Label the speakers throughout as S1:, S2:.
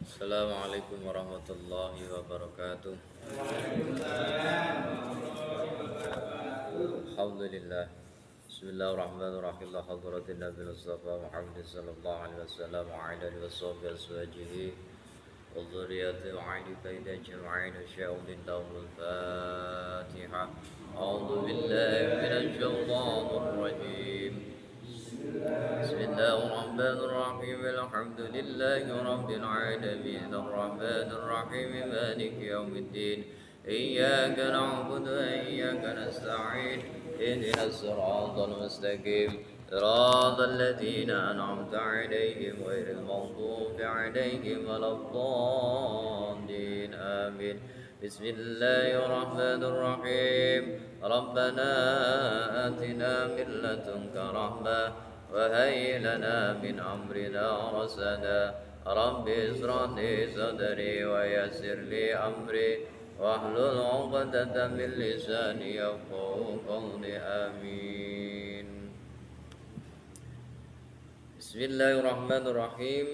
S1: Assalamualaikum warahmatullahi wabarakatuh. Alhamdulillah. Bismillahirrahmanirrahim. La hadratin Nabi Mustafa Muhammad sallallahu alaihi wasallam wa ala alihi washabihi azwajihi wa dzurriyyatihi wa ali baiti ajma'in. Sya'ulillahul Fatihah. A'udzu billahi minasy syaithanir rajim. بسم الله الرحمن الرحيم الحمد لله رب العالمين الرحمن الرحيم مالك يوم الدين إياك نعبد وإياك نستعين اهدنا الصراط المستقيم صراط الذين أنعمت عليهم غير المغضوب عليهم ولا الضالين آمين بسم الله الرحمن الرحيم ربنا آتنا من لدنك رحمة وهيئ لنا من أمرنا رشدا رب اشرح لي صدري ويسر لي أمري واحلل عقدة من لساني يفقهوا قولي آمين بسم الله الرحمن الرحيم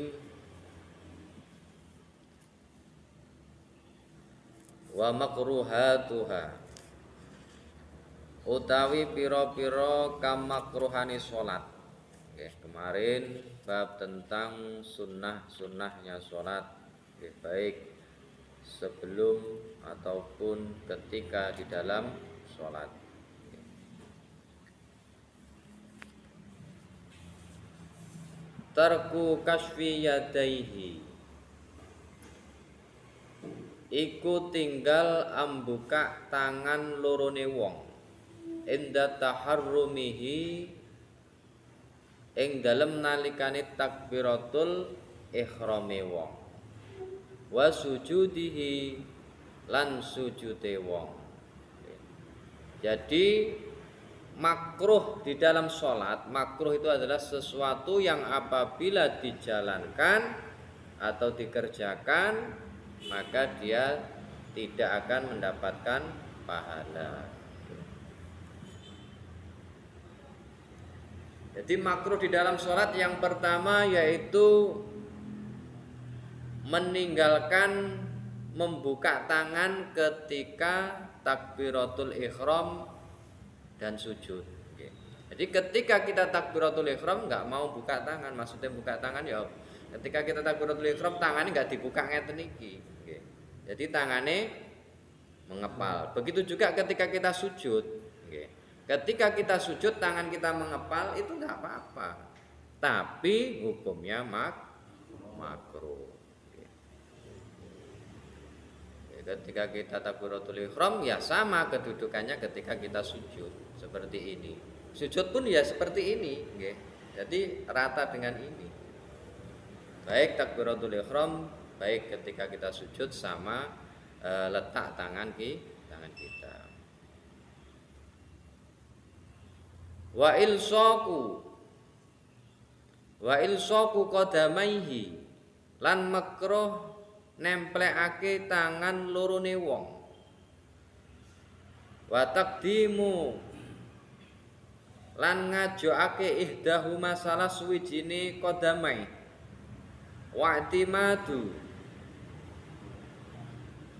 S1: wa makruhatuha utawi pira-pira kamakruhane salat. Oke, kemarin bab tentang sunnahnya salat, baik sebelum ataupun ketika di dalam salat. Tarku kasfi yadaihi iku tinggal ambuka tangan lorone wong inda taharrumihi ing dalem nalikane takbiratul ihrame wong wa sujudihi lan sujude wong. Jadi makruh di dalam sholat, makruh itu adalah sesuatu yang apabila dijalankan atau dikerjakan maka dia tidak akan mendapatkan pahala. Jadi makruh di dalam sholat yang pertama yaitu meninggalkan membuka tangan ketika takbiratul ihram dan sujud. Jadi ketika kita takbiratul ihram nggak mau buka tangan, maksudnya buka tangan ya ketika kita takbiratul ihram tangannya nggak dibuka ngeten iki. Jadi tangannya mengepal. Begitu juga ketika kita sujud. Ketika kita sujud tangan kita mengepal itu nggak apa-apa. Tapi hukumnya makruh. Ketika kita takbiratul ihram ya sama kedudukannya ketika kita sujud seperti ini. Sujud pun ya seperti ini. Jadi rata dengan ini. Baik takbiratul ihram, baik ketika kita sujud sama letak tangan kita. Wa ilsaqu qadamaihi lan makruh nemplekake tangan lorone wong. Wa taqdimu lan ngajokake ihdahuma salah suwijine qadamai. Wa'timadu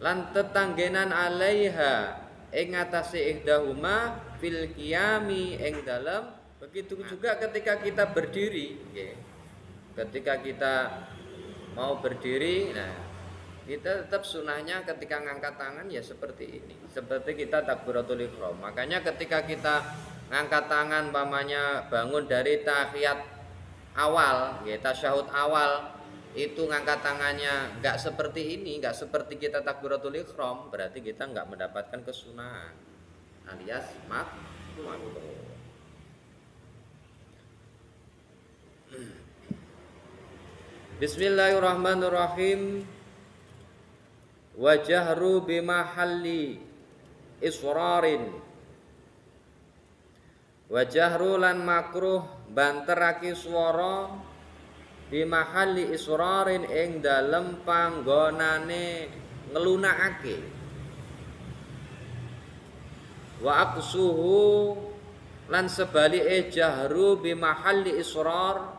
S1: lan tetanggenan alaiha ing atase ihdahuma fil qiyami ing dalam. Begitu juga ketika kita berdiri, ketika kita mau berdiri, nah kita tetap sunahnya ketika ngangkat tangan ya seperti ini, seperti kita takbiratul ihram. Makanya ketika kita ngangkat tangan umpamanya bangun dari tahiyat awal, tasyahud awal, itu ngangkat tangannya nggak seperti ini, nggak seperti kita takbiratul ihram, berarti kita nggak mendapatkan kesunahan alias makruh. Bismillahirrahmanirrahim. Wa jahru bimahalli israrin. Wa jahru lan makruh banterake swara bimahalli israrin ing dalem panggonane ngelunakake. Wa aqsuhu lan sebalike jahru bimahalli israr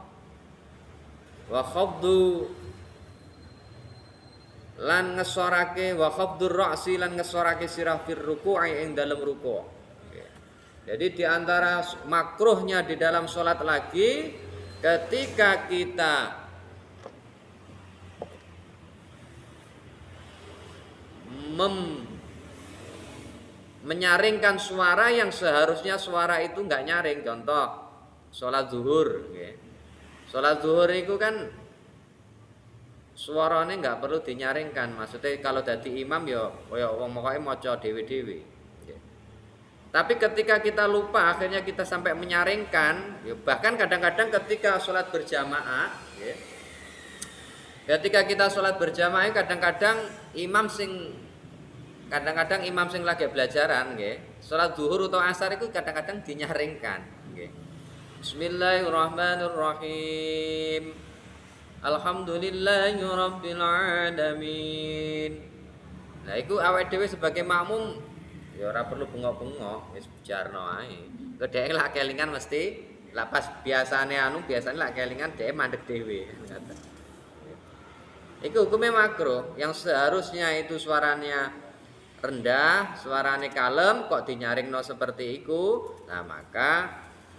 S1: wa khafdu lan ngesorake wa khafdur ra'si lan ngesorake sirah fir ruku'i ing dalam ruku'. Jadi di antara makruhnya di dalam sholat lagi ketika kita menyaringkan suara yang seharusnya suara itu nggak nyaring. Contoh sholat zuhur. Sholat zuhur itu kan suaranya nggak perlu dinyaringkan. Maksudnya kalau jadi imam ya wong pokoke maca dhewe-dhewe. Tapi ketika kita lupa akhirnya kita sampai menyaringkan, ya bahkan kadang-kadang ketika sholat berjamaah, ya, ketika kita sholat berjamaah kadang-kadang imam sing lagi belajaran, ya, sholat zuhur atau asar itu kadang-kadang dinyaringkan. Ya. Bismillahirrahmanirrahim. Alhamdulillahirabbil alamin. Nah, itu awake dhewe sebagai makmum ya ora perlu bengok-bengok, wis bujarno ae. Kok dhek lak kelingan mesti lak pas biasane lak kelingan dhek mandek dhewe. Iku hukumnya makruh, yang seharusnya itu suaranya rendah, suaranya kalem kok dinyaringno seperti itu. Nah, maka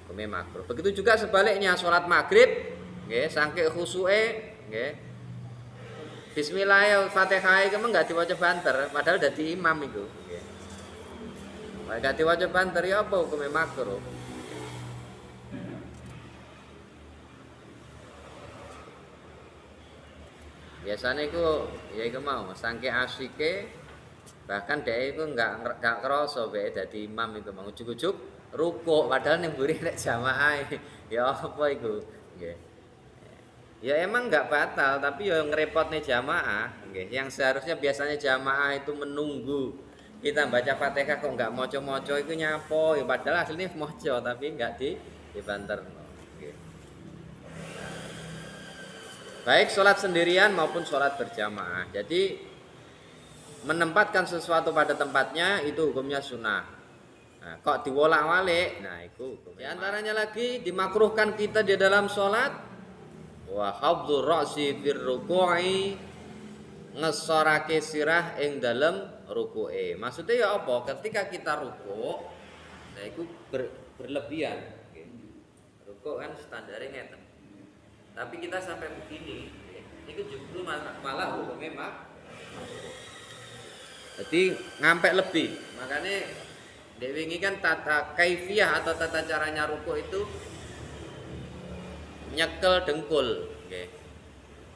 S1: hukumnya makruh. Begitu juga sebaliknya sholat maghrib, nggih, saking khusuke, nggih. Bismillahirrahmanirrahim itu enggak diwaca banter, padahal dadi imam itu. Gak diwaca banter ya apa hukumnya makruh. Biasanya itu ya itu mau sangke asike bahkan dia itu enggak kerasa bae dadi imam itu mau ujuk-ujuk rukuk padahal ning mburi nek jamaah ya apa iku nggih. Ya emang enggak batal tapi ya ngerepotne jamaah nggih. Yang seharusnya biasanya jamaah itu menunggu kita baca Fatihah kok enggak moco-moco itu nyapo ya padahal aslinya moco tapi enggak dibanter. Okay. Baik sholat sendirian maupun sholat berjamaah. Jadi menempatkan sesuatu pada tempatnya itu hukumnya sunnah. Nah, kok diwolak-walik, nah itu hukumnya. Di antaranya lagi dimakruhkan kita di dalam sholat wa hafdzur ra'si fir ruku'i ngesorake sirah ing dalem ruku'e. Maksudnya ya apa? Ketika kita rukuk, nah itu berlebihan. Rukuk kan standarnya ngeten. Tapi kita sampai begini, itu justru malah hukumnya makruh. Jadi ngampek lebih. Makanya Dewi ini kan tata kaifiyah atau tata caranya rukuk itu nyekel dengkul.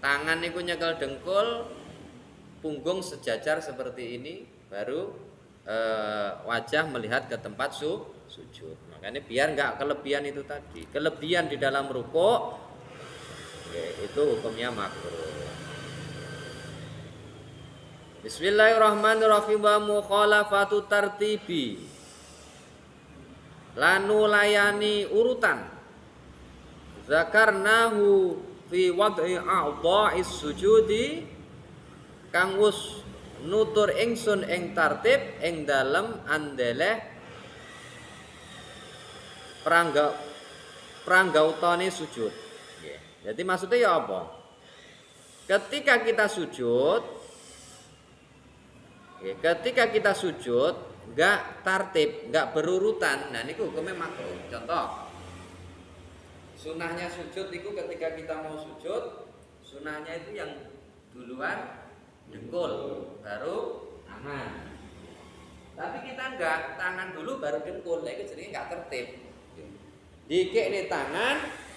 S1: Tangan itu nyekel dengkul, punggung sejajar seperti ini, baru wajah melihat ke tempat sujud. Makanya biar nggak kelebihan itu tadi. Kelebihan di dalam rukuk itu hukumnya makruh. Bismillahirrahmanirrahim wa mukhalafatu tartibi. Lanu layani urutan. Zakarnahu fi wad'i a'dha'is sujudi kang wus nutur ingsun ing tartib ing dalem andeleh pranggautane sujud. Jadi maksudnya ya apa? Ketika kita sujud enggak tartib, enggak berurutan. Nah niku hukumnya makruh. Contoh sunahnya sujud itu ketika kita mau sujud, sunahnya itu yang duluan dengkul, baru tangan. Tapi kita enggak, tangan dulu baru dengkul. Nah itu jadi enggak tertib. Dikek nih tangan.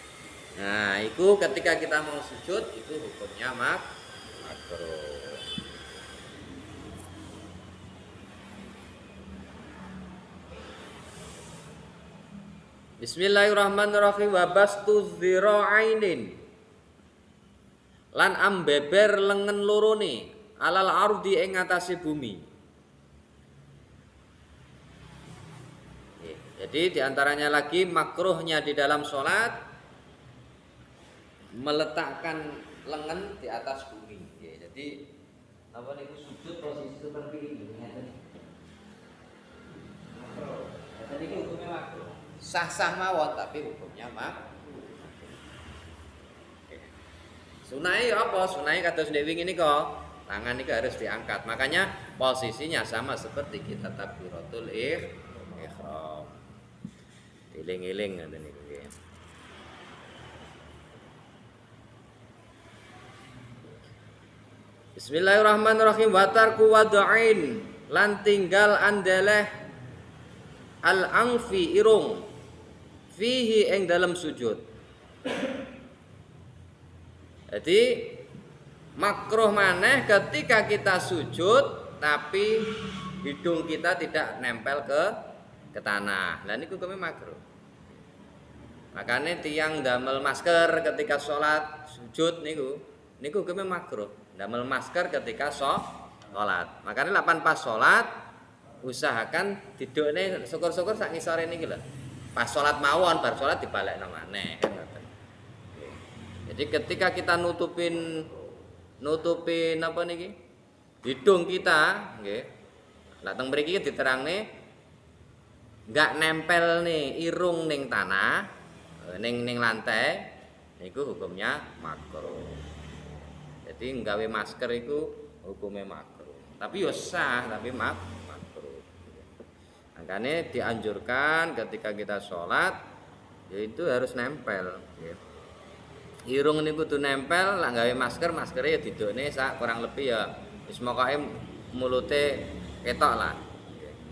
S1: Nah, itu ketika kita mau sujud itu hukumnya makruh. Bismillahirrahmanirrahim wa bastu dzira'ainin lan ambeber lengen lorone alal ardi ing atase bumi. Jadi diantaranya lagi makruhnya di dalam sholat meletakkan lengan di atas bumi. Jadi apa niku sujud posisi seperti ini. Makruh. Jadi hukumnya makruh. Sah-sah mawon tapi hukumnya makruh. Sunai apa? Sunai kados ndek wingi nika Tangan ini harus diangkat. Makanya posisinya sama seperti kita takbiratul ihram. Iling-iling ngoten niku nggih. Bismillahirrahmanirrahim. Wa tarku wad'ain lan tinggal andeleh al-angfi irung fihi ing dalam sujud. Jadi makruh maneh ketika kita sujud tapi hidung kita tidak nempel ke tanah. Lah niku hukume makruh. Makanya tiang damel masker ketika sholat sujud niku hukume makruh. Damel masker ketika sholat. Makanya lapan pas sholat usahakan didukne syukur-syukur sak ngisore niki lho. Pas sholat mawon bar sholat dibalekno maneh kan ngoten. Jadi ketika kita nutupin apa niki? Hidung kita nggih. Lah teng mriki diterangne enggak nempel nih irung ning tanah, ning lantai niku hukumnya makruh. Jadi nggawe masker iku hukumnya makruh. Tapi yo sah, tapi makruh. Makanya dianjurkan ketika kita sholat yaitu harus nempel. Irung ini kudu nempel, lah nggawe maskernya ya didukne sak kurang lebih ya wis mokoke mulute ketok lah.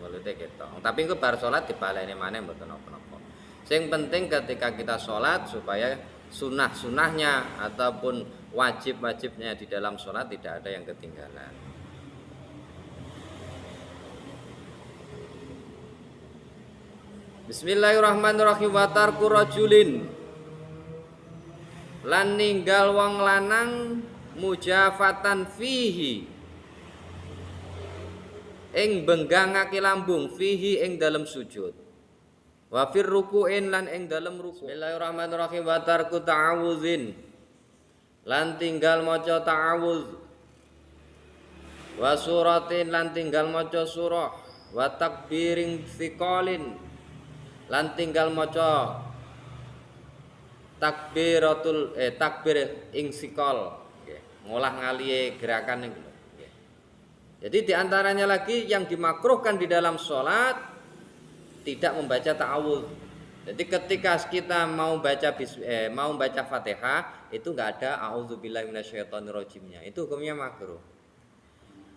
S1: Mulute ketok. Tapi engko bar sholat dibaleni maneh mboten napa-napa. Sing penting ketika kita sholat supaya sunah-sunahnya ataupun wajib-wajibnya di dalam sholat tidak ada yang ketinggalan. Bismillahirrahmanirrahim. Wa tarku rajulin lan ninggal wong lanang mujafatan fihi ing benggangake lambung fihi ing dalam sujud wa fir ruku'in lan ing dalam ruku. Bismillahirrahmanirrahim. Wa tarku ta'awudzin lan tinggal maca ta'awudz wa suratin lan tinggal maca surah wa takbiring thiqalin lan tinggal maca takbir ing sikol, ngolah ngaliye gerakan itu. Jadi diantaranya lagi yang dimakruhkan di dalam sholat tidak membaca ta'awudz. Jadi ketika kita mau baca Fatihah itu nggak ada a'udzubillahi minasyaitonirrajimnya. Itu hukumnya makruh.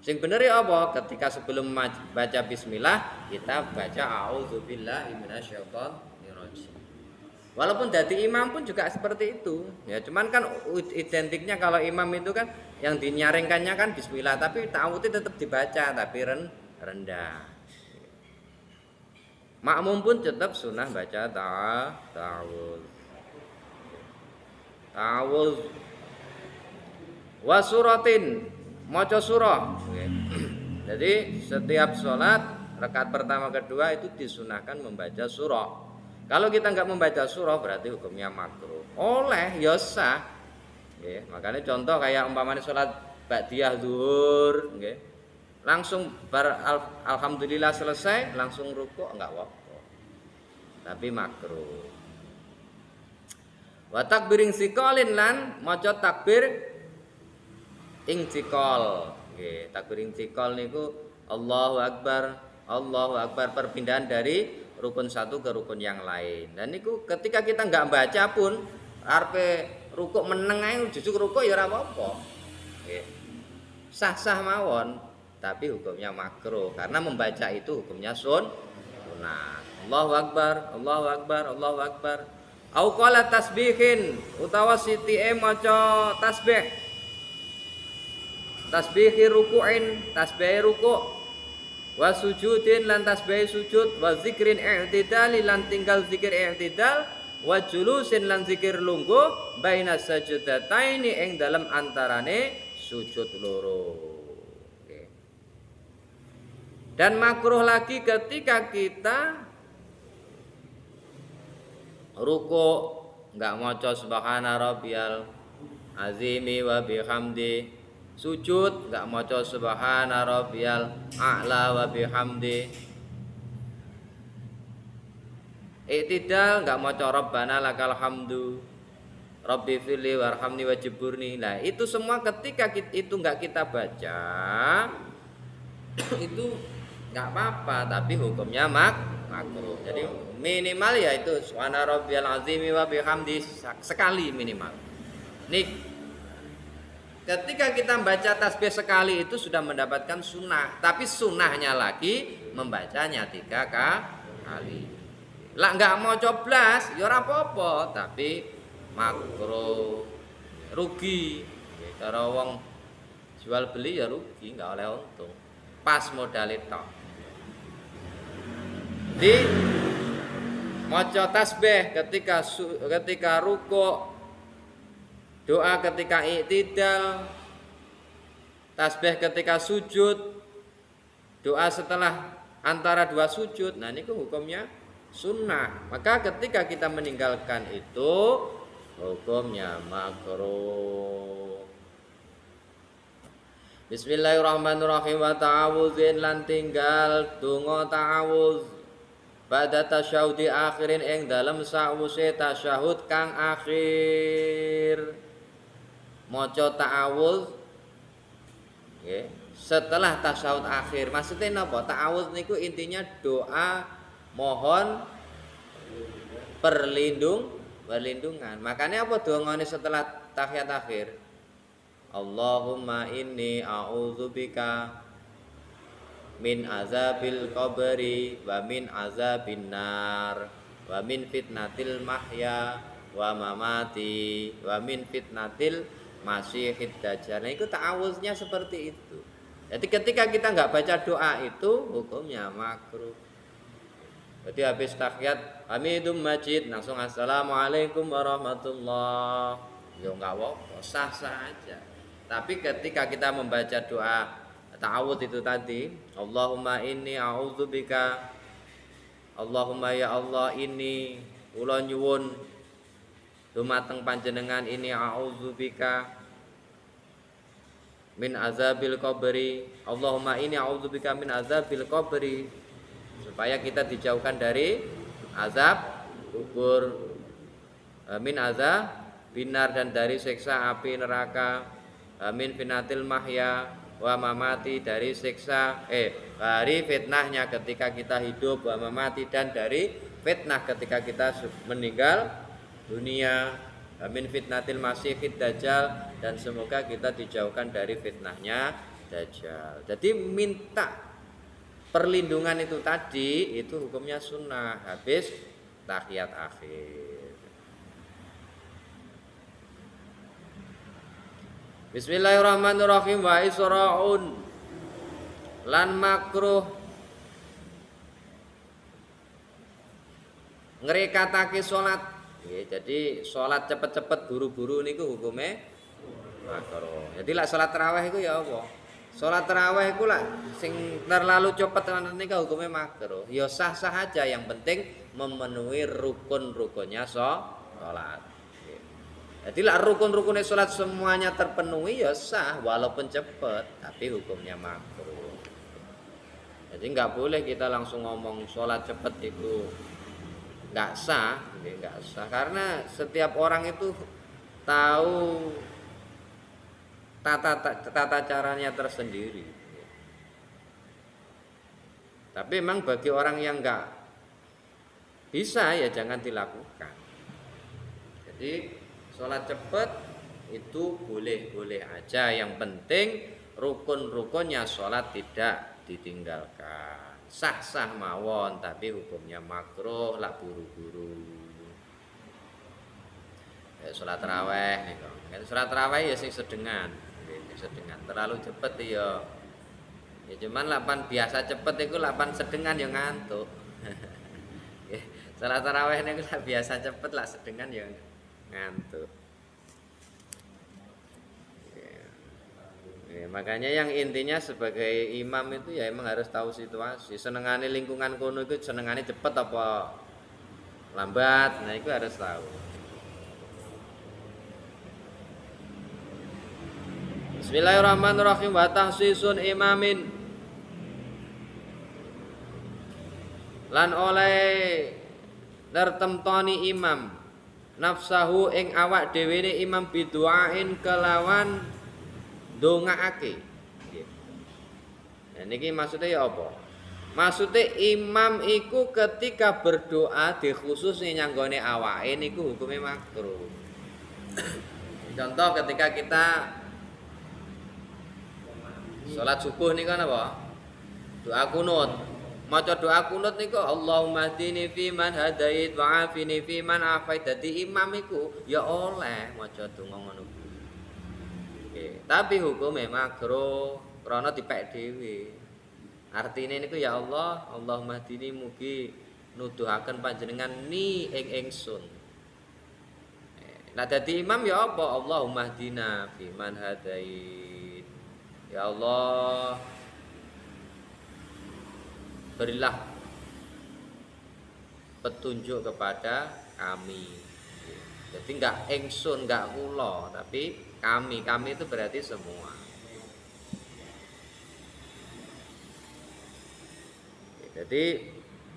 S1: Sing bener ya apa? Ketika sebelum baca bismillah kita baca a'udzubillahi minasyaitonirrajim. Walaupun dari imam pun juga seperti itu. Ya, cuman kan identiknya kalau imam itu kan yang dinyaringkannya kan bismillah, tapi ta'awudz tetap dibaca tapi rendah. Makmum pun tetap sunnah baca ta'awudz. Ta'awudz wa suratin, maca surah. Jadi setiap sholat rakaat pertama kedua itu disunahkan membaca surah. Kalau kita nggak membaca surah berarti hukumnya makruh. Oleh ya sah. Nggih, makanya contoh kayak umpamanya sholat ba'diyah zuhur, nggih. Langsung alhamdulillah selesai, langsung rukuk enggak apa-apa. Tapi makruh. Wa takbiring siqalin lan maca takbir ing siqal. Nggih, takbir ing siqal niku Allahu Akbar perpindahan dari rukun satu ke rukun yang lain. Dan niku ketika kita nggak baca pun arepe rukuk meneng ae justru rukuk ya ora apa-apa. Nggih. Sah-sah mawon, tapi hukumnya makruh karena membaca itu hukumnya sunnah. Allahu Akbar, Allahu Akbar, Allahu Akbar. Au qala tasbihin utawa sitike maca tasbih. Tasbihi ruku'in, tasbih rukuk. Wa sujudin lan tasbih sujud, wa zikrin i'tidal lan tinggal zikir i'tidal, wa julusin lan zikir lungguh baina sajdataini ing dalam antarane sujud loro. Oke. Dan makruh lagi ketika kita ruku enggak maca subhana rabbiyal azimi wa bihamdi. Sujud enggak maca subhana rabbiyal a'la wa bihamdi. Iktidal enggak maca rabbana lakal hamdu. Rabbi firli warhamni wajburni. Nah, itu semua ketika itu enggak kita baca itu enggak apa-apa, tapi hukumnya makruh. Jadi minimal ya itu subhana rabbiyal azimi wa bihamdi sekali minimal. Nih, ketika kita membaca tasbih sekali itu sudah mendapatkan sunnah, tapi sunnahnya lagi membacanya 3 kali. Lah nggak mau coblas, ya ora apa-apa, tapi makruh, rugi. Kalau wong jual beli ya rugi, nggak oleh untung. Pas modal itu. Di maca tasbih ketika ruku, doa ketika i'tidal, tasbih ketika sujud, doa setelah antara 2 sujud. Nah ini hukumnya sunnah. Maka ketika kita meninggalkan itu hukumnya makruh. Bismillahirrahmanirrahim. Wa ta'awudzin lan tinggal donga ta'awudz pada tasyahudi akhirin ing dalem sawuse tasyahud kang akhir. Maca ta'awudz nggih setelah tasyahud akhir. Maksudnya napa? Ta'awudz niku intinya doa mohon perlindungan. Makanya apa dongane setelah tahiyat akhir? Allahumma inni a'udzubika min azabil qabri wa min azabin nar wa min fitnatil mahya wa mamati wa min fitnatil masyihid dajjal. Nah, itu ta'awudznya seperti itu. Jadi ketika kita enggak baca doa itu hukumnya makruh. Jadi habis tahiyat Hamidum Majid langsung assalamualaikum warahmatullah. Ya enggak apa-apa, sah-sah aja. Tapi ketika kita membaca doa ta'awudz itu tadi, Allahumma inni a'udzubika, Allahumma ya Allah ini kula nyuwun dumateng panjenengan ini a'udzubika min azabil qabri, Allahumma inni a'udzubika min azabil qabri, supaya kita dijauhkan dari azab kubur, min azab binar dan dari siksa api neraka, min finatil mahya wa mamati dari siksa dari fitnahnya ketika kita hidup, wa mamati dan dari fitnah ketika kita meninggal dunia, min fitnatil masyihid dajjal dan semoga kita dijauhkan dari fitnahnya dajjal. Jadi minta perlindungan itu tadi itu hukumnya sunnah habis tahiyat akhir. Bismillahirrahmanirrahim. Wa isra'un lan makruh ngrekatake salat. Jadi salat cepet-cepet buru-buru niku hukume makruh. Jadi lak salat tarawih iku ya apa? Salat tarawih iku lak sing terlalu cepet niku hukume makruh. Ya sah-sah aja, yang penting memenuhi rukun-rukunnya salat. Jadi lah rukun-rukunnya sholat semuanya terpenuhi ya sah walaupun cepat, tapi hukumnya makruh. Jadi nggak boleh kita langsung ngomong sholat cepat itu nggak sah, karena setiap orang itu tahu tata caranya tersendiri. Tapi memang bagi orang yang nggak bisa ya jangan dilakukan. Jadi sholat cepat itu boleh-boleh aja, yang penting rukun-rukunnya sholat tidak ditinggalkan. Sah-sah mawon, tapi hukumnya makruh lah buru-buru. Sholat tarawih nih kok. Sholat tarawih ya sing sedengan, terlalu cepet ya. Ya cuman lapan biasa cepet itu lapan sedengan yang ngantuk. Sholat tarawih nih biasa cepet lah sedengan ya ngantuk. Makanya yang intinya sebagai imam itu ya emang harus tahu situasi. Senengane lingkungan kono itu senengane cepet apa lambat. Nah itu harus tahu. Bismillahirrahmanirrahim. Wa tahsisun imamin lan oleh nertemtoni imam. nafsahu ing awak dhewe ne imam biduain kelawan ndongaake. Nggih. Nah niki maksudnya ya apa? Maksudnya imam iku ketika berdoa dikhusus nyanggone awake niku hukume makruh. Contoh ketika kita salat subuh niku napa? Doa kunut. Maca doa kunut niku Allahumma hdini fi man hadait wa afini fi man afait. Dadi imam iku ya oleh maca donga ngono kuwi. Nggih, tapi hukume makruh krana dipek dhewe. Artine niku ya Allah, Allahumma hdini mugi nuduhaken panjenengan ni ing ingsun. Nah dadi imam ya apa? Allahumma hdina fi man hadait. Ya Allah, berilah petunjuk kepada kami. Jadi enggak ingsun, enggak kula, tapi kami. Kami itu berarti semua. Jadi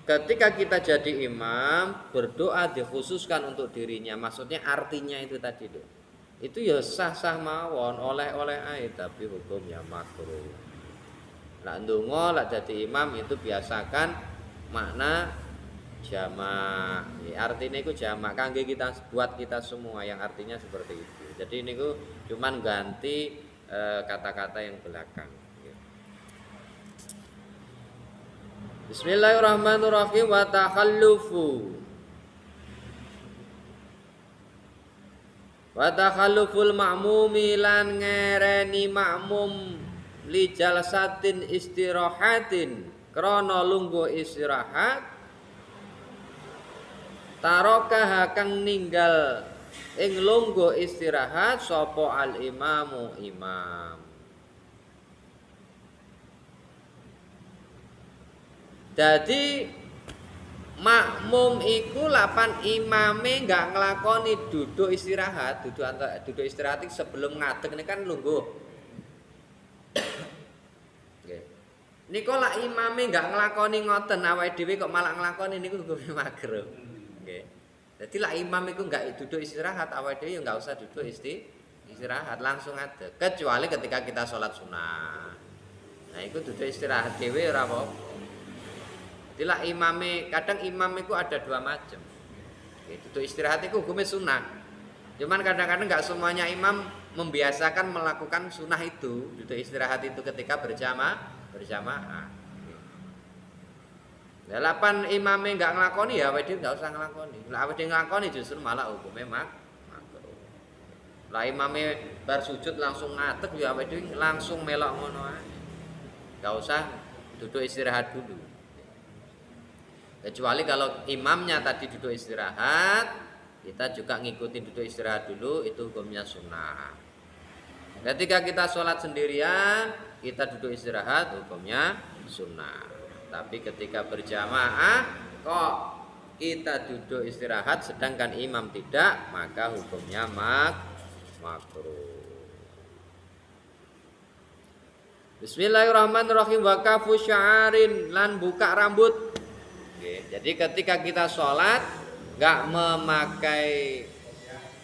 S1: ketika kita jadi imam, berdoa dikhususkan untuk dirinya. Maksudnya artinya itu tadi tuh. Itu ya sah-sah mawon, oleh-oleh ae, tapi hukumnya makruh. Lah ndonga lak dadi imam itu biasakan makna jamak. Artinya itu jamak kangge kita buat kita semua yang artinya seperti itu. Jadi niku cuman ganti kata-kata yang belakang. Bismillahirrahmanirrahim wa takhallufu. Wa takhalluful ma'mumi lan ngereni makmum li jalsatin istirahatin krana lungguh istirahat tarokaha kang ninggal ing lungguh istirahat sapa al imamu imam. Jadi makmum iku lapan imame enggak nglakoni duduk istirahat, duduk istirahat sebelum ngadeg ini kan lungguh. Niku lak imame enggak nglakoni ngoten awake dhewe kok malah nglakoni niku hukume makruh. Nggih. Dadi lak imam iku enggak duduk istirahat awake dhewe ya enggak usah duduk istirahat langsung adeg. Kecuali ketika kita sholat sunah. Nah iku duduk istirahat dhewe ora apa-apa. Dadi lak imame kadang imam iku ada dua macam. Nggih, duduk istirahat iku hukume sunah. Cuman kadang-kadang enggak semuanya imam membiasakan melakukan sunah itu, duduk istirahat itu ketika berjamaah. Delapan imame enggak nglakoni ya awake dhewe enggak usah nglakoni. Lah awake dhewe nglakoni justru malah hukume makruh. Lah imame bar sujud langsung ngadeg ya awake dhewe langsung melok ngono ae. Enggak usah duduk istirahat dulu. Kecuali kalau imamnya tadi duduk istirahat, kita juga ngikutin duduk istirahat dulu, itu hukumnya sunnah. Ketika kita sholat sendirian, kita duduk istirahat, hukumnya sunnah. Tapi ketika berjamaah, kok kita duduk istirahat sedangkan imam tidak, maka hukumnya makruh. Bismillahirrahmanirrahim. Wa kafu sya'arin lan buka rambut. Oke, jadi ketika kita sholat enggak memakai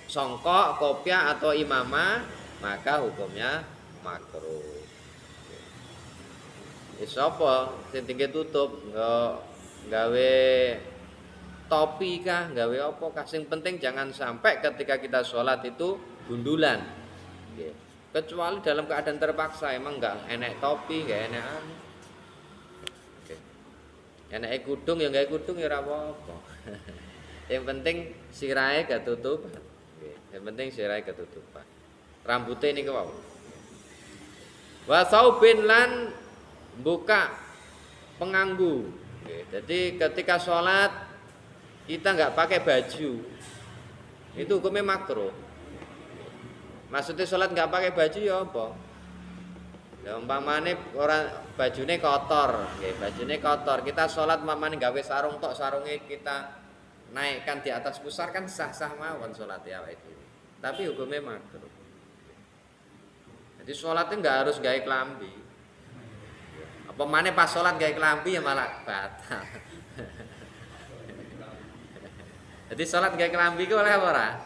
S1: songkok, kopiah atau imamah, maka hukumnya makruh. Wis apa sing tinggi tutup, gawe topi kah, gawe apa kah, sing penting jangan sampai ketika kita sholat itu gundulan. Oke. Kecuali dalam keadaan terpaksa, emang enggak enek topi, enggak enek anu. Oke. Enek kudung ya gawe kudung ya ora apa-apa. Yang penting sirahe ketutupan. Oke. Yang penting sirahe ketutupan. Rambutnya ini ke bawah. Wa saubin lan buka penganggu. Oke, jadi ketika sholat kita nggak pakai baju, itu hukumnya makruh. Maksudnya sholat nggak pakai baju ya apa? Ya umpamane orang bajune kotor, oke, bajune kotor. Kita sholat umpamane gawe sarung tok, sarungnya kita naikkan di atas pusar kan sah-sah mawon sholat ya itu. Tapi hukumnya makruh. Jadi sholatnya nggak harus gawe klambi. Apa mana pas sholat gawe klambi ya malah batal. Jadi salat gawe kelambi ku oleh apa ora?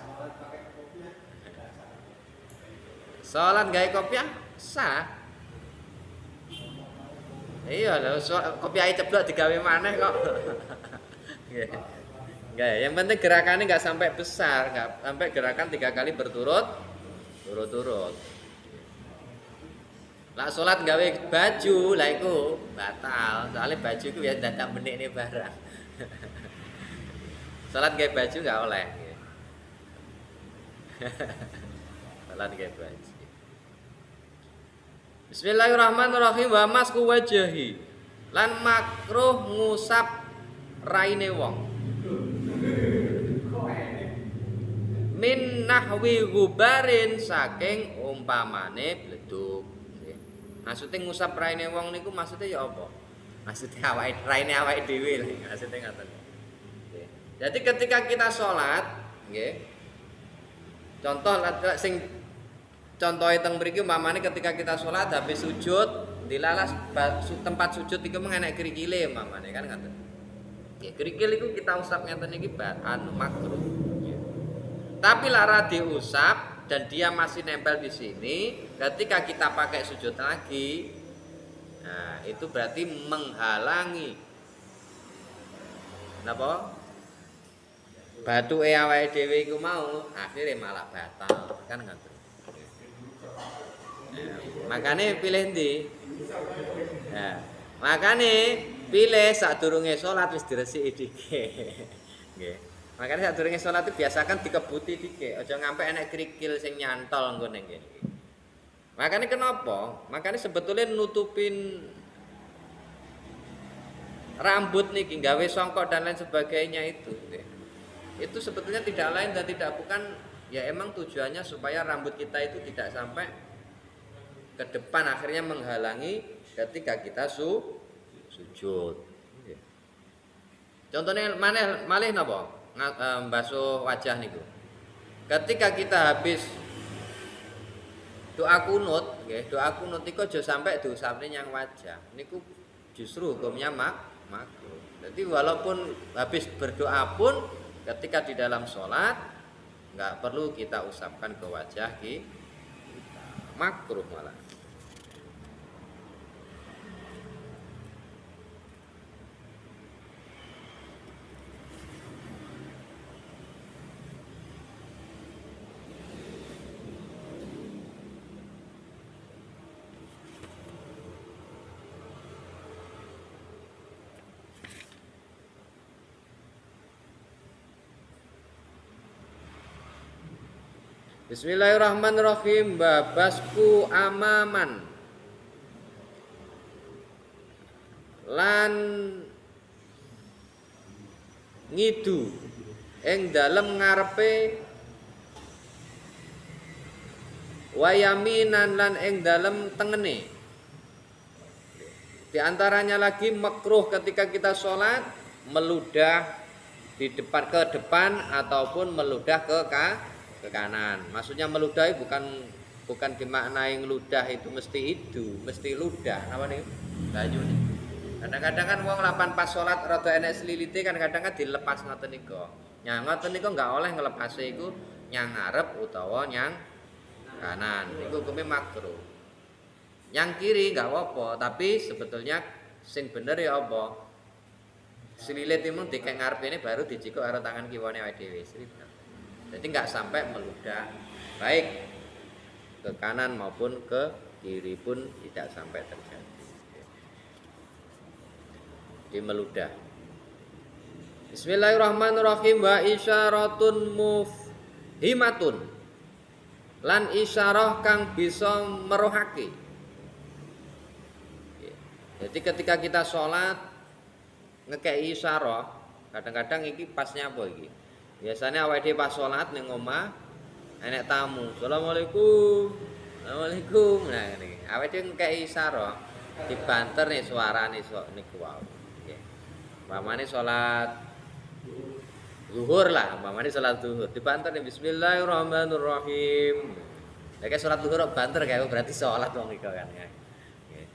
S1: Salat gawe kopiah sah. Iya lho, kopiah ceblok digawe maneh kok. Nggih. Nggak, yang penting gerakannya nggak sampai besar, nggak sampai gerakan 3 kali berturut-turut. Lah sholat gawe baju, lah iku batal. Soalnya baju itu ya dadak benik nih barang. Sholat gawe baju nggak oleh. Sholat gawe baju. Bismillahirrahmanirrahim. Wa masku wajahi lan makruh ngusap raine wong. Min nahwi gubarin saking umpamane bleduk. Maksudnya ngusap raine wong niku maksudnya ya apa? Maksudnya raine awake dhewe lho, maksudnya ngoten. Jadi ketika kita sholat, nggih. Contoh sing contohe teng mriki umpamane ketika kita sholat habis sujud, dilalas tempat sujud iku mengenek kerikile umpamane kan ngoten. Nggih, kerikil iku kita usap ngeten iki makruh. Tapi lara diusap dan dia masih nempel di sini, ketika kita pakai sujud lagi, nah itu berarti menghalangi napa? Batu awake dhewe iku mau akhirnya malah batal, kan ngoten. Nah, makane pilih ndi? Nah, makane pilih sadurunge salat wis diresiki dikit. Nggih. Makanya saat durunge sholat itu biasakan dikebuti dikit, aja ngampe enek kerikil sing nyantol nggo ning kene. Makanya kenapa? Makanya sebetulnya nutupin rambut niki gawe songkok dan lain sebagainya itu sebetulnya tidak lain dan tidak bukan ya emang tujuannya supaya rambut kita itu tidak sampai ke depan akhirnya menghalangi ketika kita sujud. Contohnya malih napa? Basuh wajah niku. Ketika kita habis doa kunut, nggih, doa kunut iku aja sampai diusapne nyang wajah. Niku justru hukumnya makruh. Jadi walaupun habis berdoa pun ketika di dalam sholat nggak perlu kita usapkan ke wajah kita. Makruh malah. Bismillahirrahmanirrahim. Babasku amaman lan ngidu ing dalem ngarepe wayaminan lan ing dalem tengene. Di antaranya lagi makruh ketika kita sholat meludah di depan ke depan ataupun meludah ke kanan. Maksudnya meludah bukan dimaknai ngeludah itu mesti ludah. Napa niku? Banyu nih. Kadang-kadang kan wong lapan pas salat rada enek slilite kan kadang dilepas ngoten niku. Nyang ngoten niku enggak oleh ngelepase iku nyang ngarep utawa nyang kanan. Niku hukume makruh. Nyang kiri enggak apa-apa, tapi sebetulnya sing bener ya apa? Slilit mung dikek ngarepene baru dicikuk karo tangan kiwane awake dhewe. Jadi nggak sampai meludah, baik ke kanan maupun ke kiri pun tidak sampai terjadi. Di meludah. Bismillahirrahmanirrahim. Wa isyaratun mufhimatun lan isyarah kang bisa merohake. Jadi ketika kita sholat ngekei isyarah, kadang-kadang iki pasnya apa iki? Biasanya awake dhewe pas salat ning omah enek tamu. Assalamualaikum. Assalamualaikum. Nah ngene. Awake dhewe ngekeki isyarah dibanter nih suarane niku wae. Nggih. Umpamane salat zuhur lah, umpamane salat zuhur dibanter nih bismillahirrahmanirrahim. Nek salat zuhur banter kae berarti salat wong iku kan. Nggih.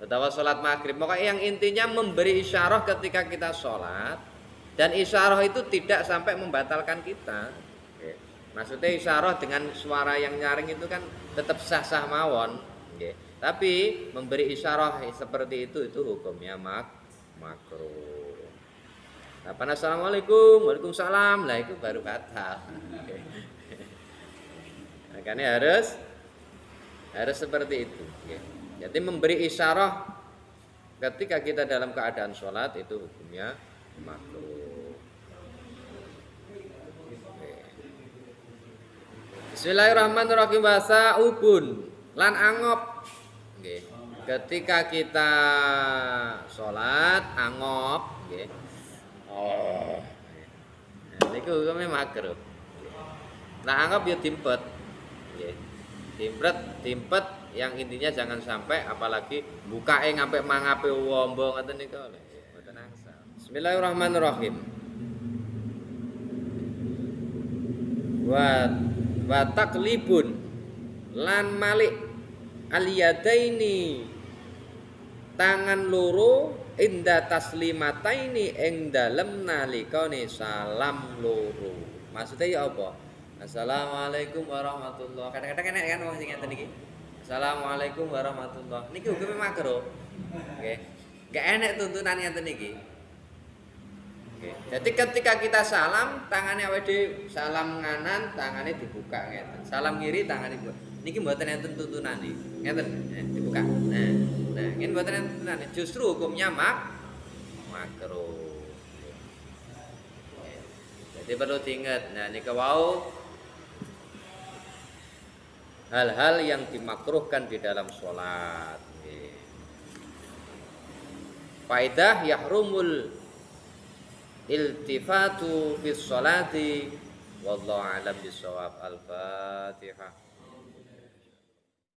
S1: Utawa salat maghrib. Pokoknya yang intinya memberi isyarah ketika kita salat Dan isyarah itu tidak sampai membatalkan kita. Nggih. Maksudnya isyarah dengan suara yang nyaring itu kan tetap sah-sah mawon. Nggih. Tapi memberi isyarah seperti itu hukumnya makruh. Apa assalamualaikum, waalaikumsalam, lah itu baru batal. Makanya harus seperti itu. Jadi memberi isyarah ketika kita dalam keadaan sholat itu hukumnya makruh. Bismillahirrahmanirrahim. Bahasa ubun lan angop. Ketika kita sholat angop, oh, nah, itu hukumnya makruh. Nah angop ya timpet. Timpet yang intinya jangan sampai apalagi bukae ngampe mangape wombo ngoten niku mboten angsal. Bismillahirrahmanirrahim. Wa taqlibun lan malik aliyadaini tangan loro inda taslimataini ing dalem nalikane salam loro. Maksudnya ya apa? Assalamualaikum warahmatullahi. Kadang-kadang enak kan wong sing ngeten iki. Assalamualaikum warahmatullahi. Niki hukume makruh. Nggih. Enggak enak tuntunan ngeten iki. Nggih. Jadi ketika kita salam, tangannya awake dhewe salam nganan, tangannya dibuka ngeten. Salam kiri, tangannya dibuka. Niki mboten enten tuntunan iki. Ngeten, dibuka. Nah, ini mboten enten tuntunan. Justru hukumnya makruh. Jadi perlu diingat. Nah, niku wau hal-hal yang dimakruhkan di dalam sholat. Faidah yahrumul iltifatu fi sholati wallahu alam bisawab. Al-Fatihah.